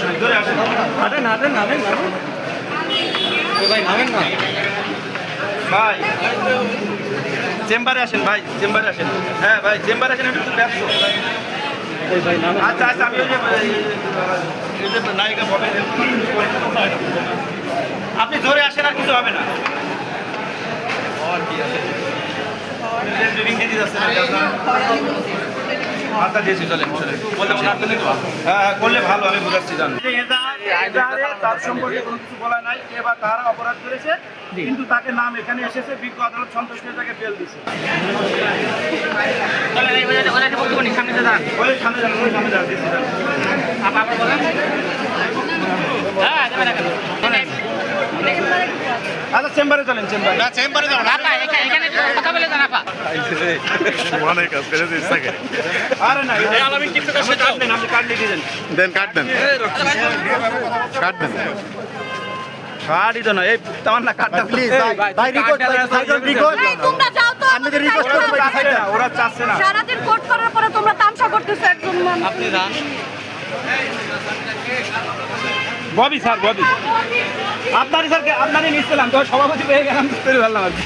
সমস্যা নেই, ধরে আসেন। ভাই নামেন না ভাই চেম্বারে আসেন, ভাই চেম্বারে আসেন। হ্যাঁ ভাই চেম্বারে আসেন, একটু ব্যস্ত। ভাই নামেন। আচ্ছা আচ্ছা, আমি ওই যে নায়িকা বলে, আপনি ধরে আসেন, আর কিছু হবে না। আচ্ছা দিয়েছি, চলেন চলেন। হ্যাঁ করলে ভালো, আমি বুঝাচ্ছি জান। তার সম্পর্কে কোনো কিছু বলা নাই, কে বা কারা অপরাধ করেছে, কিন্তু তাকে নাম এখানে এসেছে, বিজ্ঞ আদালত সন্তুষ্ট হয়ে তাকে বেল দিচ্ছে। সামনে যান, ওই সামনে যান, দিচ্ছি যান। আচ্ছা চেম্বারে চলেন, চেম্বারে। না চেম্বারে যাও না, এখানে কথা বলে জান আপা। অনেক কাজ করে দিচ্ছে থাকে। আরে না, আপনি কার্ড লিখে দেন। দেন কাট দেন, কাট দেন। কার্ডই তো না, এই তোমার না কার্ডটা প্লিজ। ভাই রিকোয়েস্ট তোমরা যাও তো, আমাদের ওরা চাচ্ছে না। সারাদিন কোর্ট করার পরে তোমরা তামসা করতেছো একজন মানুষ। আপনি যান। ববি স্যার, ববি আপনারই স্যারকে আপনারই নিচ্ছিলাম, তো সভাপতি পেয়ে গেলাম, ভাবলাম আর কি।